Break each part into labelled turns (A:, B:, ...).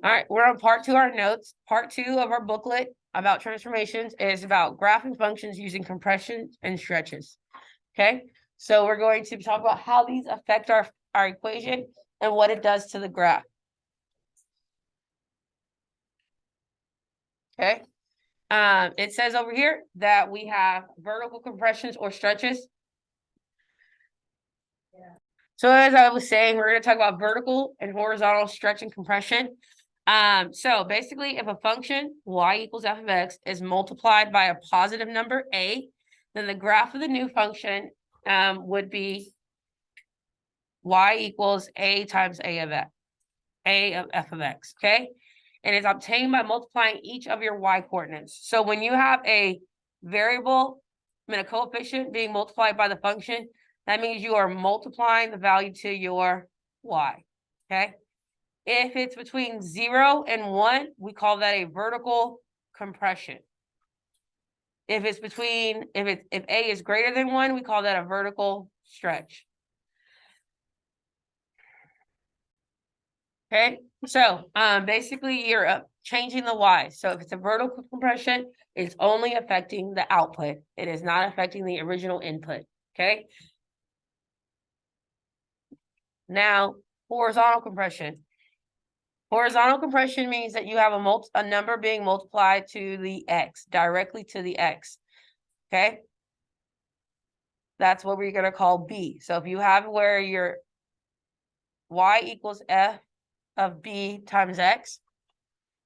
A: All right, we're on part 2 of our notes. Part 2 of our booklet about transformations is about graphing functions using compression and stretches. Okay, so we're going to talk about how these affect our equation and what it does to the graph. Okay, it says over here that we have vertical compressions or stretches. So as I was saying, we're going to talk about vertical and horizontal stretch and compression. So basically, if a function y equals f of x is multiplied by a positive number a, then the graph of the new function would be y equals a times a of f of x, okay? And it's obtained by multiplying each of your y coordinates. So when you have a variable, a coefficient being multiplied by the function, that means you are multiplying the value to your y, okay? If it's between 0 and 1, we call that a vertical compression. If A is greater than 1, we call that a vertical stretch. Okay, so basically you're changing the y. So if it's a vertical compression, it's only affecting the output. It is not affecting the original input. Okay. Now, horizontal compression. Horizontal compression means that you have a number being multiplied to the x, directly to the x. Okay. That's what we're going to call b. So if you have where your y equals f of b times x,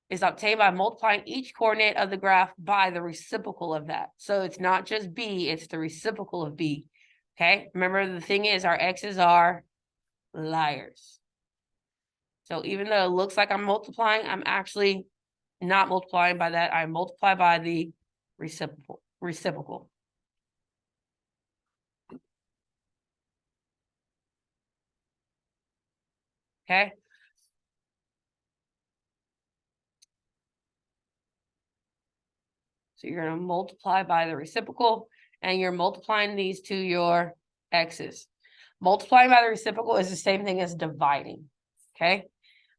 A: is obtained by multiplying each coordinate of the graph by the reciprocal of that. So it's not just b, it's the reciprocal of b. Okay, remember the thing is our x's are liars. So even though it looks like I'm multiplying, I'm actually not multiplying by that. I multiply by the reciprocal. Okay. So you're going to multiply by the reciprocal, and you're multiplying these to your x's. Multiplying by the reciprocal is the same thing as dividing. Okay.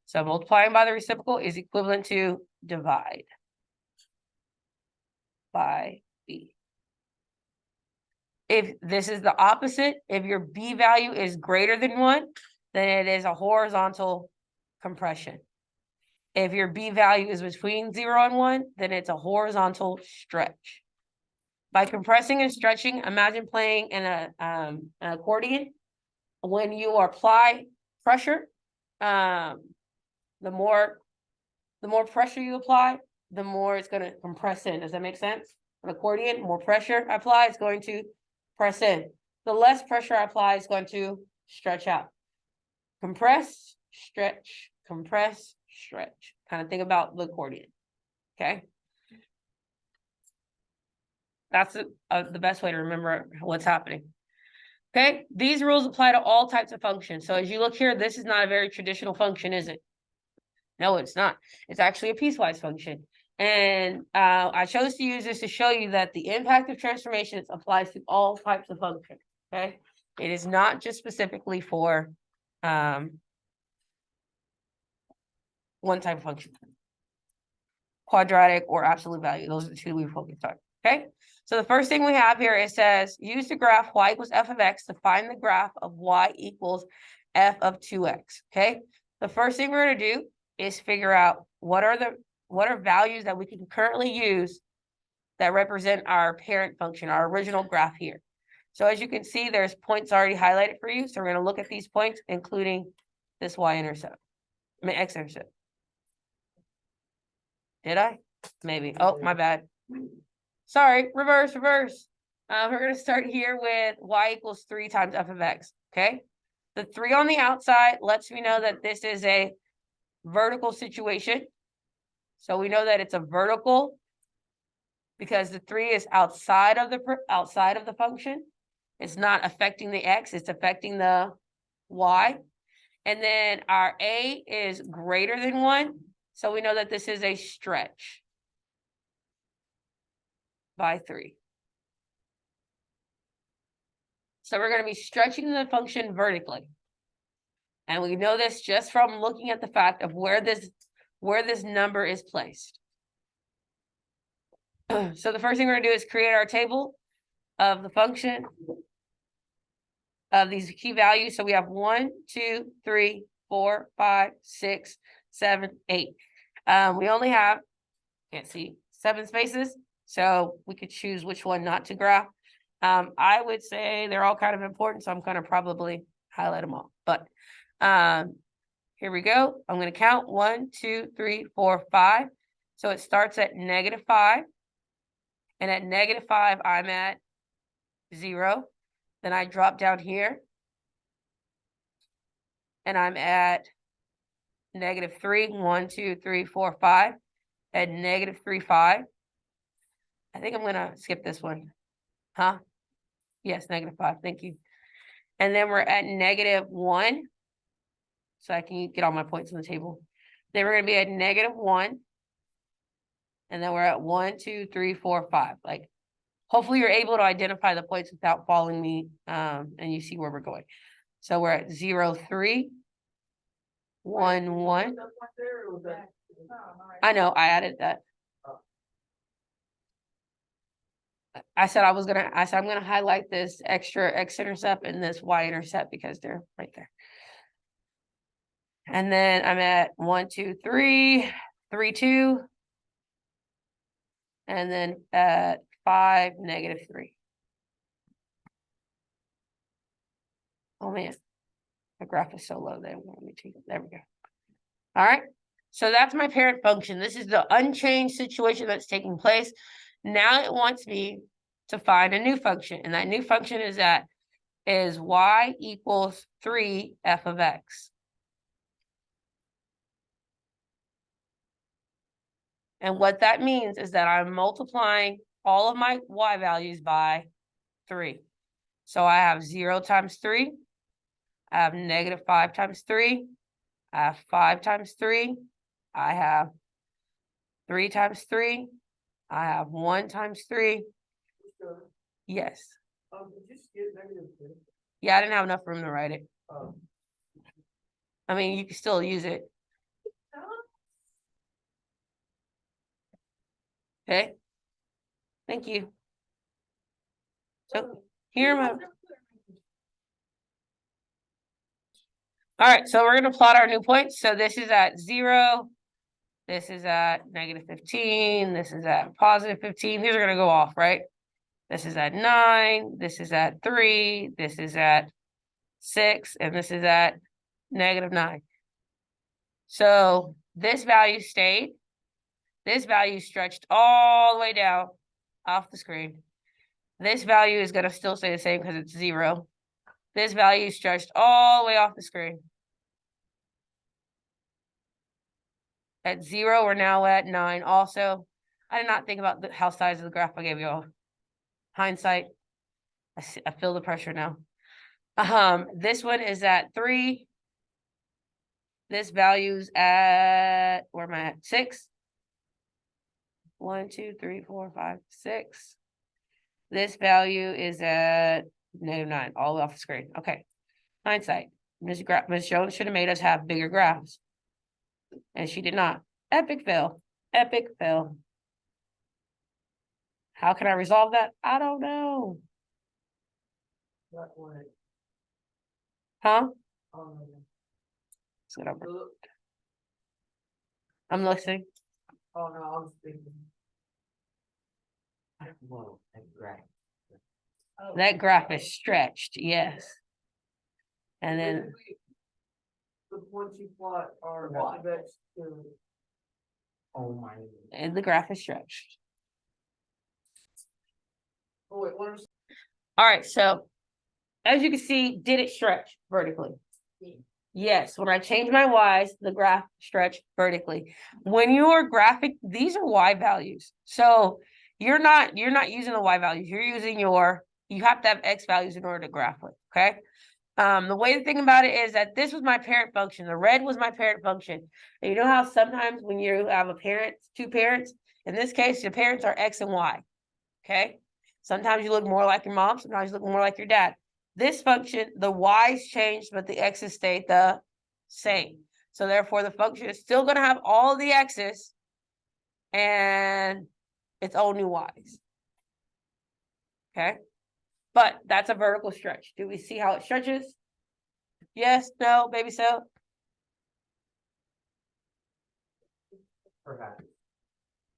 A: So multiplying by the reciprocal is equivalent to divide by b. If this is the opposite, if your b value is greater than 1, then it is a horizontal compression. If your b value is between 0 and 1, then it's a horizontal stretch. By compressing and stretching, imagine playing in an accordion. When you apply pressure, the more pressure you apply, the more it's going to compress in. Does that make sense? An accordion, more pressure I apply, it's going to press in. The less pressure I apply is going to stretch out. Compress, stretch, compress, stretch. Kind of think about the accordion. Okay. That's the best way to remember what's happening. Okay. These rules apply to all types of functions. So as you look here, this is not a very traditional function, is it? No, it's not. It's actually a piecewise function. And I chose to use this to show you that the impact of transformations applies to all types of functions. Okay. It is not just specifically for one type of function. Quadratic or absolute value. Those are the two we focused on. Okay. So the first thing we have here, it says, use the graph y equals f of x to find the graph of y equals f of 2x. Okay. The first thing we're going to do is figure out what are values that we can currently use that represent our parent function, our original graph here. So as you can see, there's points already highlighted for you. So we're going to look at these points, including this y-intercept, x-intercept. Did I? Maybe. Oh, my bad. Sorry, reverse. We're going to start here with y equals 3 times f of x, okay? The 3 on the outside lets me know that this is a vertical situation. So we know that it's a vertical because the 3 is outside of the function. It's not affecting the x, it's affecting the y. And then our a is greater than 1. So we know that this is a stretch by 3. So we're going to be stretching the function vertically. And we know this just from looking at the fact of where this where this number is placed. So the first thing we're gonna do is create our table of the function of these key values. So we have 1, 2, 3, 4, 5, 6, 7, 8. We only have, can't see, 7 spaces. So we could choose which one not to graph. I would say they're all kind of important, so I'm gonna probably highlight them all. But here we go. I'm gonna count 1, 2, 3, 4, 5. So it starts at -5. And at -5, I'm at 0. Then I drop down here. And I'm at -3. 1, 2, 3, 4, 5. At -3, 5. I think I'm gonna skip this one. Huh? Yes, -5. Thank you. And then we're at -1. So I can get all my points on the table. Then we're gonna be at -1. And then we're at 1, 2, 3, 4, 5. Like, hopefully you're able to identify the points without following me, and you see where we're going. So we're at 0, 3, 1, 1. I know, I added that. I said I'm gonna highlight this extra x-intercept and this y-intercept because they're right there. And then I'm at 1, 2, 3, 3, 2. And then at 5, -3. Oh man, the graph is so low there. Let me take it. There we go. All right. So that's my parent function. This is the unchanged situation that's taking place. Now it wants me to find a new function. And that new function is y equals 3f of x. And what that means is that I'm multiplying all of my y values by 3. So I have 0 times 3. I have -5 times 3. I have 5 times 3. I have 3 times 3. I have 1 times 3. Yes.
B: Did you skip -3?
A: Yeah, I didn't have enough room to write it. I mean, you can still use it. Okay. Thank you. So here my. All right, so we're gonna plot our new points. So this is at 0. This is at -15. This is at +15. These are gonna go off, right? This is at 9. This is at 3. This is at 6, and this is at -9. So this value stayed. This value stretched all the way down off the screen. This value is going to still stay the same because it's 0. This value stretched all the way off the screen. At 0, we're now at 9. Also, I did not think about how size of the graph I gave you all. Hindsight, I feel the pressure now. This one is at 3. This value's at, where am I at? 6. 1, 2, 3, 4, 5, 6. This value is at -9, all the way off the screen. Okay. Hindsight. Ms. Jones should have made us have bigger graphs. And she did not. Epic fail. Epic fail. How can I resolve that? I don't know. Huh? I'm listening.
B: Oh no, I was thinking. Whoa,
A: That graph is stretched, yes. And then
B: the points you plot are f of x to. Oh my.
A: and the graph is stretched.
B: Oh wait, what is?
A: All right, so as you can see, did it stretch vertically? Yes, when I change my y's, the graph stretched vertically. When you're graphing, these are y values. So you're not using the y values. You're using you have to have x values in order to graph with. Okay. The way to think about it is that this was my parent function. The red was my parent function. And you know how sometimes when you have two parents, in this case, your parents are x and y. Okay. Sometimes you look more like your mom. Sometimes you look more like your dad. This function, the y's changed, but the x's stayed the same. So therefore, the function is still gonna have all the x's and its own new y's. Okay? But that's a vertical stretch. Do we see how it stretches? Yes, no, maybe so.
B: Perhaps.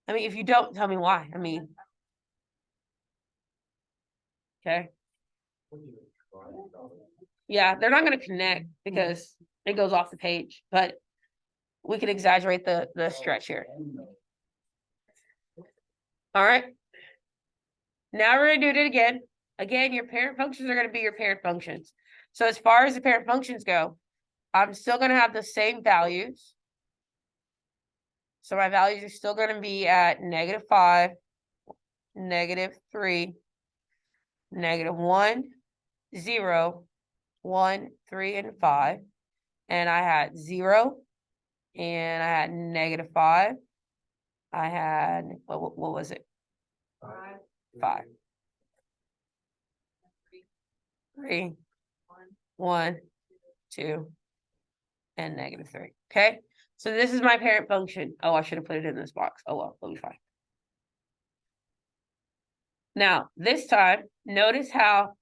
A: I mean, if you don't, tell me why. I mean, okay. Yeah, they're not gonna connect because it goes off the page, but we can exaggerate the stretch here. All right. Now we're gonna do it again. Again, your parent functions are gonna be your parent functions. So as far as the parent functions go, I'm still gonna have the same values. So my values are still gonna be at -5, -3, -1, 0, 1, 3, and 5. And I had 0, and I had -5. I had, what was it? 5. 3, 1, 2, and -3. Okay, so this is my parent function. Oh, I should have put it in this box. Oh well, it'll be fine. Now, this time, notice how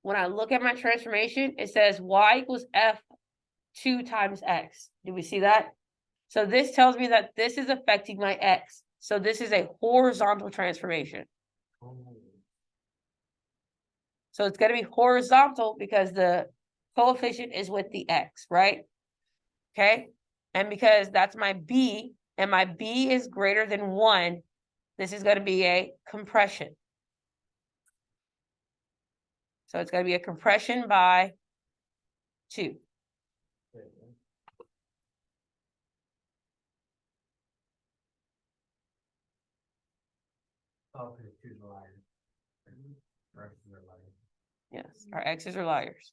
A: when I look at my transformation, it says y equals f2 times x. Do we see that? So this tells me that this is affecting my x. So this is a horizontal transformation. So it's going to be horizontal because the coefficient is with the x, right? Okay. And because that's my b, and my b is greater than 1, this is going to be a compression. So it's going to be a compression by 2.
B: Oh, because two's a liar. X's are liars.
A: Yes, our x's are liars.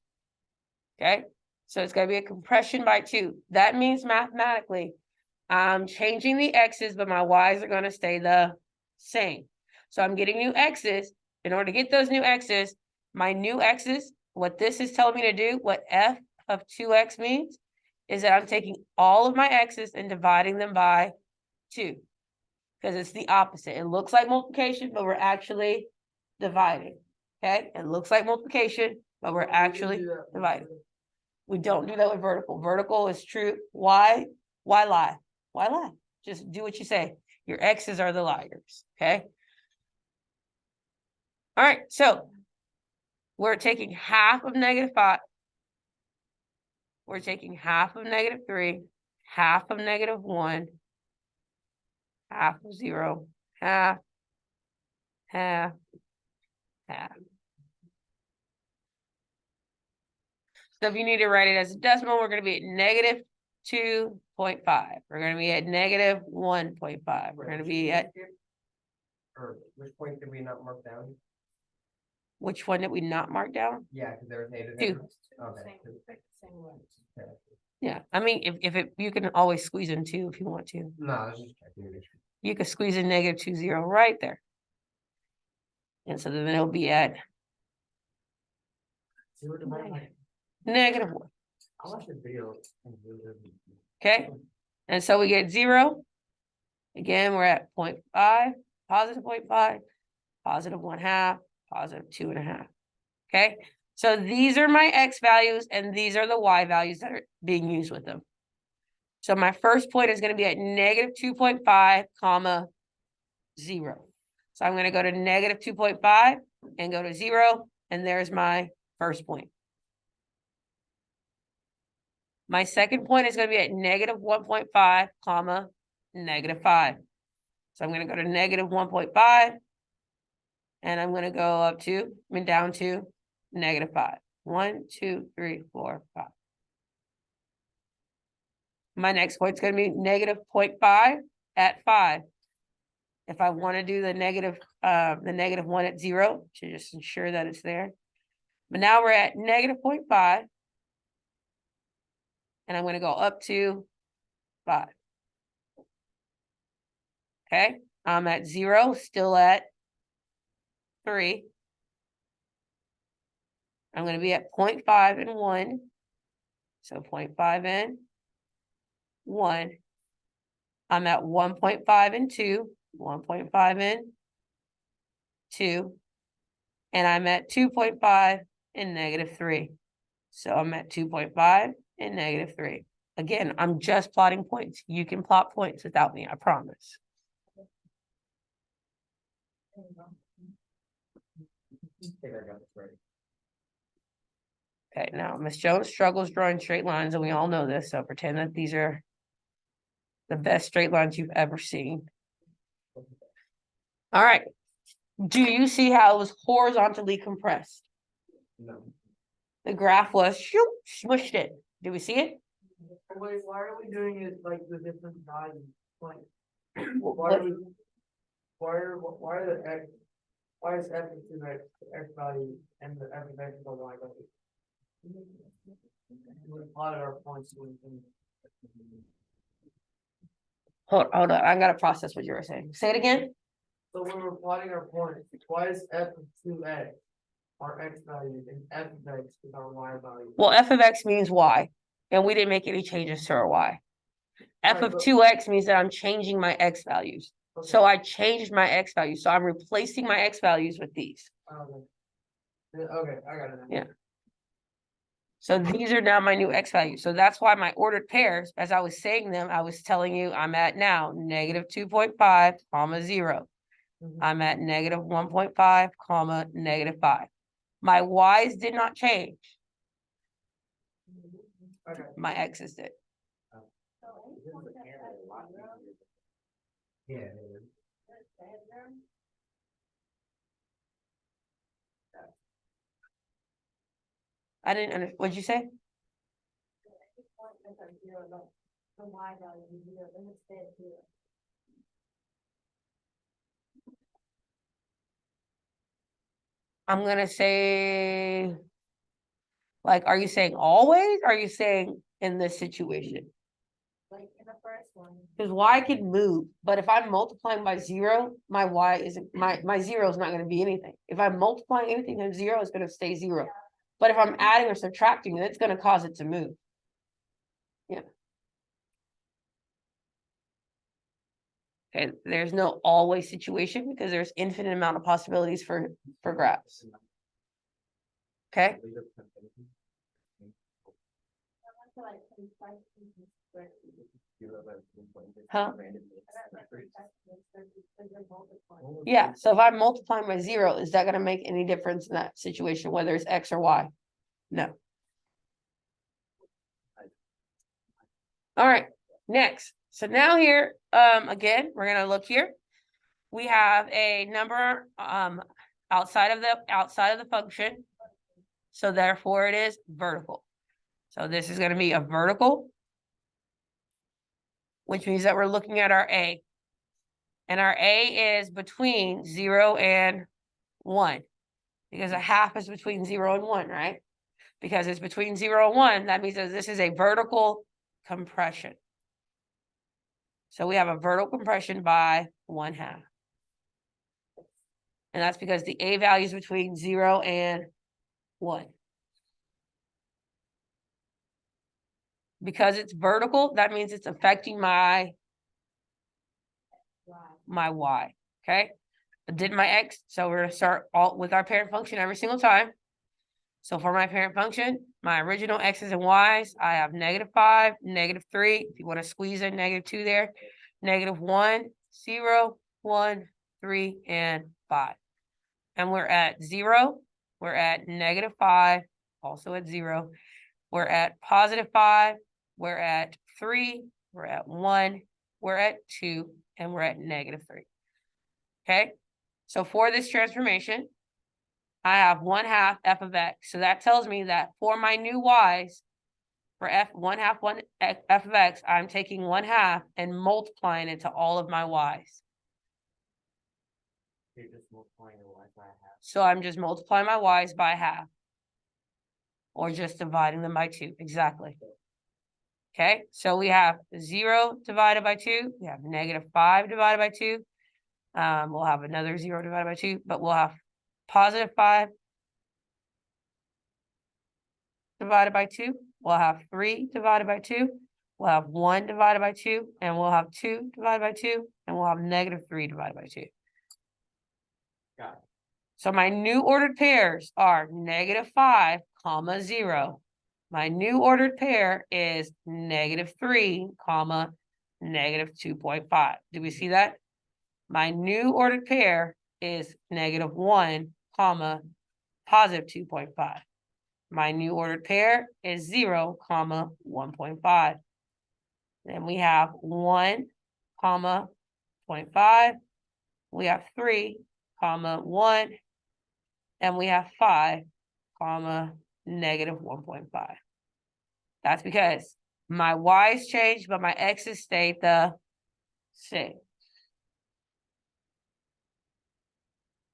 A: Okay, so it's going to be a compression by 2. That means mathematically, I'm changing the x's, but my y's are going to stay the same. So I'm getting new x's. In order to get those new x's, my new x's, what this is telling me to do, what f of 2x means, is that I'm taking all of my x's and dividing them by 2. Because it's the opposite. It looks like multiplication, but we're actually dividing. Okay, it looks like multiplication, but we're actually dividing. We don't do that with vertical. Vertical is true. Why lie? Why lie? Just do what you say. Your x's are the liars. Okay. All right. So we're taking half of -5. We're taking half of -3, half of -1, half of 0, half, half, half. So if you need to write it as a decimal, we're going to be at -2.5. We're going to be at -1.5. We're going to be at,
B: Or which point did we not mark down?
A: which one did we not mark down?
B: Yeah, because there was negative.
A: 2.
B: Okay.
A: Yeah, I mean, if you can always squeeze in 2 if you want to.
B: No, I was just checking.
A: You could squeeze in -2, 0 right there. And so then it'll be at -1.
B: I watched the video.
A: Okay, and so we get 0. Again, we're at 0.5, positive 0.5, positive 1/2, positive 2.5. Okay, so these are my x values, and these are the y values that are being used with them. So my first point is going to be at -2.5, comma 0. So I'm going to go to -2.5 and go to 0, and there's my first point. My second point is going to be at -1.5, comma -5. So I'm going to go to -1.5, and I'm going to go up to, down to -5. 1, 2, 3, 4, 5. My next point is going to be -0.5 at 5. If I want to do the -1 at 0 to just ensure that it's there. But now we're at -0.5. And I'm going to go up to 5. Okay, I'm at 0, still at 3. I'm going to be at 0.5 and 1. So 0.5 in, 1. I'm at 1.5 and 2, 1.5 and 2, and I'm at 2.5 and -3. So I'm at 2.5 and -3. Again, I'm just plotting points. You can plot points without me, I promise. Okay, now Miss Jones struggles drawing straight lines, and we all know this, so pretend that these are the best straight lines you've ever seen. All right. Do you see how it was horizontally compressed?
B: No.
A: The graph was smushed it. Do we see it?
B: Wait, why are we doing it like the different values? Like,
A: What-
B: why are the x, why is f of 2x the x value and the f of x the y value? We plotted our points to
A: Hold on. I gotta process what you were saying. Say it again.
B: So when we're plotting our points, why is f of 2x our x value and f of x is our y value?
A: Well, f of x means y, and we didn't make any changes to our y. F
B: Right,
A: of
B: but-
A: 2x means that I'm changing my x values.
B: Okay,
A: So I changed my x values. So I'm replacing my x values with these.
B: okay. Yeah, okay, I got it now.
A: Yeah. So these are now my new x values. So that's why my ordered pairs, as I was saying them, I was telling you I'm at now -2.5, comma 0.
B: Mhm.
A: I'm at -1.5, comma -5. My y's did not change.
B: Okay.
A: My x's did.
B: Yeah.
A: I didn't under, what'd you say? I'm gonna say, like, are you saying always? Or are you saying in this situation?
C: Like in the first one.
A: Because y can move, but if I'm multiplying by 0, my y isn't, my 0 is not gonna be anything. If I'm multiplying anything times 0, it's gonna stay 0. But if I'm adding or subtracting, then it's gonna cause it to move. Yeah. Okay, there's no always situation because there's infinite amount of possibilities for graphs. Okay, huh? Yeah, so if I'm multiplying by 0, is that gonna make any difference in that situation, whether it's x or y? No. All right, next. So now here, again, we're gonna look here. We have a number outside of the function. So therefore it is vertical. So this is gonna be a vertical, which means that we're looking at our a. And our a is between 0 and 1. Because a half is between 0 and 1, right? Because it's between 0 and 1, that means that this is a vertical compression. So we have a vertical compression by 1/2. And that's because the a value is between 0 and 1. Because it's vertical, that means it's affecting my y, okay? I did my x, so we're gonna start all with our parent function every single time. So for my parent function, my original x's and y's, I have -5, -3, if you want to squeeze in -2 there, -1, 0, 1, 3, and 5. And we're at 0, we're at -5, also at 0, we're at +5, we're at 3, we're at 1, we're at 2, and we're at -3. Okay, so for this transformation, I have 1/2 f of x. So that tells me that for my new y's, for f 1/2 f of x, I'm taking 1/2 and multiplying it to all of my y's.
B: You're just multiplying the y by half.
A: So I'm just multiplying my y's by half. Or just dividing them by 2, exactly. Okay, so we have 0 divided by 2, we have -5 divided by 2. We'll have another 0 divided by 2, but we'll have +5 divided by 2. We'll have 3 divided by 2. We'll have 1 divided by 2, and we'll have 2 divided by 2, and we'll have -3 divided by 2.
B: Got it.
A: So my new ordered pairs are -5, comma 0. My new ordered pair is -3, comma -2.5. Do we see that? My new ordered pair is -1, comma +2.5. My new ordered pair is 0, comma 1.5. Then we have 1, comma 0.5. We have 3, comma 1. And we have 5, comma -1.5. That's because my y's changed, but my x's stayed the same.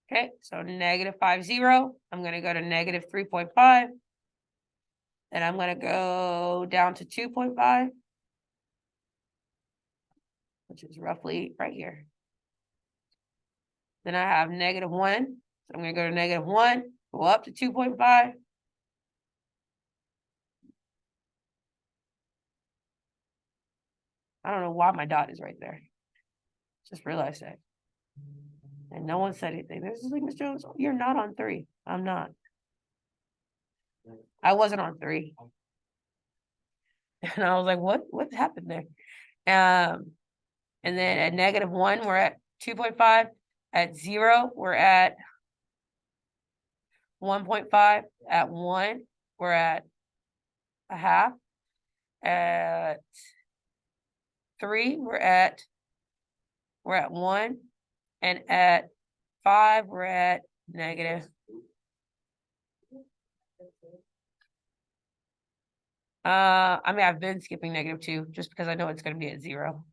A: Okay, so -5, 0. I'm gonna go to -3.5. And I'm gonna go down to 2.5. Which is roughly right here. Then I have -1. So I'm gonna go to -1, go up to 2.5. I don't know why my dot is right there. Just realized that. And no one said anything. This is like, Ms. Jones, you're not on 3. I'm not. I wasn't on 3. And I was like, what happened there? And then at -1, we're at 2.5. At 0, we're at 1.5. At 1, we're at 0.5. At 3, we're at 1. And at 5, we're at negative. I mean, I've been skipping -2 just because I know it's going to be at 0.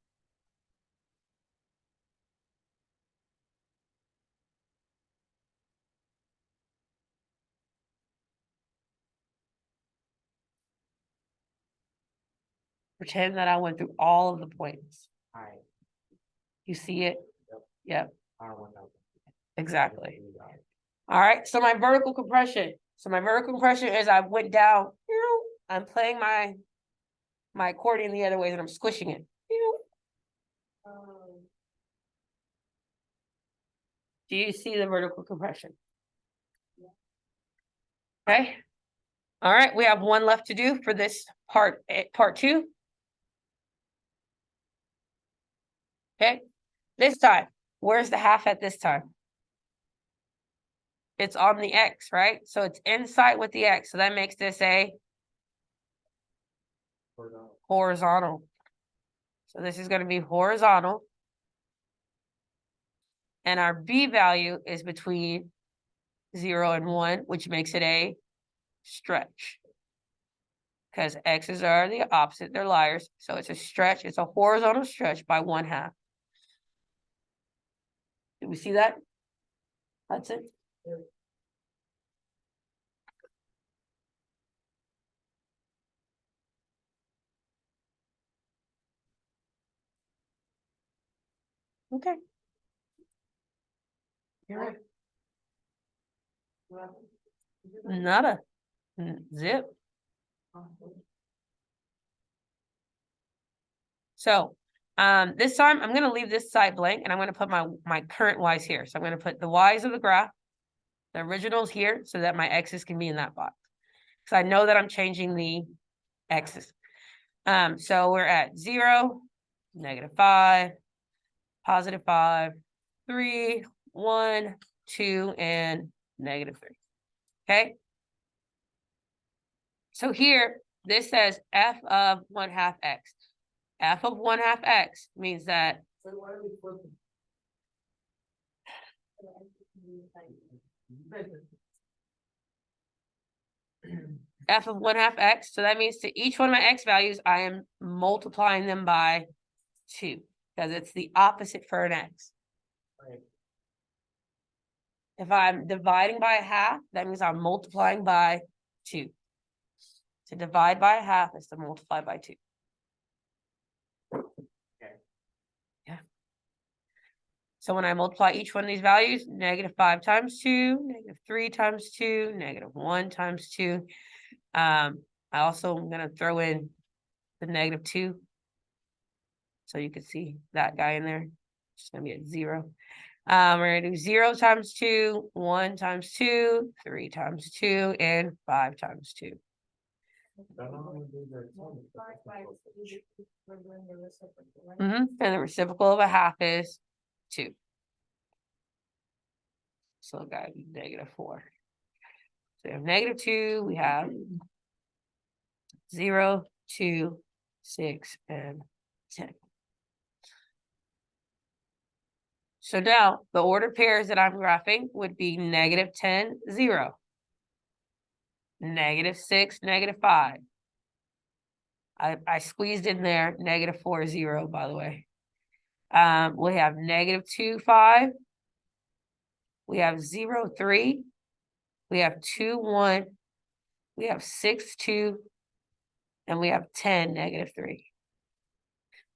A: Pretend that I went through all of the points.
B: Alright.
A: You see it? Yep,
B: R1.
A: exactly. All right, so my vertical compression. So my vertical compression is I went down. I'm playing my accordion the other way and I'm squishing it. Do you see the vertical compression? Okay. All right, we have one left to do for this part 2. Okay, this time, where's the half at this time? It's on the X, right? So it's inside with the X. So that makes this a horizontal. So this is going to be horizontal. And our B value is between 0 and 1, which makes it a stretch. Because X's are the opposite, they're liars. So it's a stretch, it's a horizontal stretch by 1/2. Did we see that? That's it. Okay. You're right. Nada. Zip. So this time I'm going to leave this side blank and I'm going to put my current y's here. So I'm going to put the y's of the graph, the originals here, so that my x's can be in that box. Because I know that I'm changing the x's. So we're at 0, -5, +5, 3, 1, 2, and -3. Okay. So here, this says f of 1/2 x. F of 1/2 x means that
B: So why are we flipping?
A: f of 1/2 x. So that means to each one of my x values, I am multiplying them by 2 because it's the opposite for an x.
B: Right.
A: If I'm dividing by 1/2, that means I'm multiplying by 2. To divide by 1/2 is to multiply by 2.
B: Okay.
A: Yeah. So when I multiply each one of these values, -5 times 2, -3 times 2, -1 times 2. I also am going to throw in the -2. So you can see that guy in there. It's gonna be at 0. We're gonna do 0 times 2, 1 times 2, 3 times 2, and 5 times 2.
C: We're doing the reciprocal, right?
A: And the reciprocal of a half is 2. So it gotta be -4. So we have -2, we have 0, 2, 6, and 10. So now the ordered pairs that I'm graphing would be -10, 0. -6, -5. I squeezed in there -4, 0, by the way. We have -2, 5. We have 0, 3. We have 2, 1. We have 6, 2. And we have 10, -3.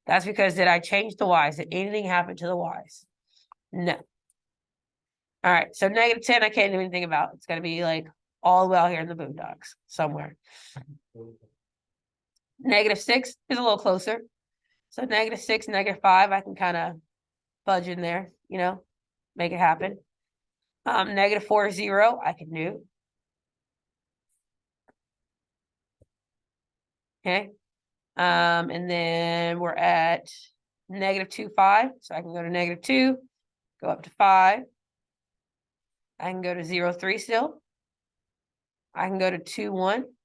A: That's because did I change the y's? Did anything happen to the y's? No. All right, so -10, I can't do anything about. It's gonna be like all the way out here in the boondocks somewhere. -6 is a little closer. So -6, -5, I can kind of fudge in there, you know, make it happen. -4, 0, I can do. Okay. And then we're at -2, 5. So I can go to -2, go up to 5. I can go to 0, 3 still. I can go to 2, 1.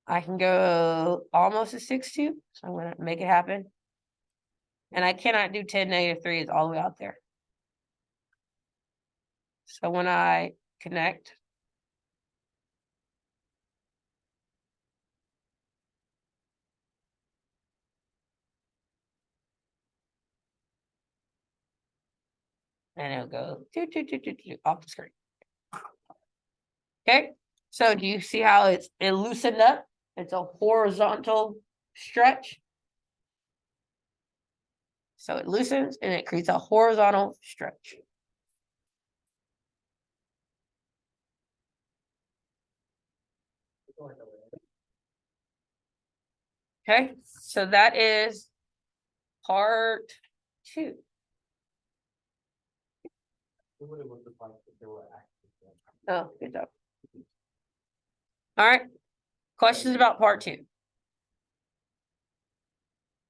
A: I can go almost to 6, 2. So I'm gonna make it happen. And I cannot do 10, -3 is all the way out there. So when I connect, and it'll go off the screen. Okay, so do you see how it loosened up? It's a horizontal stretch. So it loosens and it creates a horizontal stretch. Okay, so that is part 2. Oh, good job. All right, questions about part 2?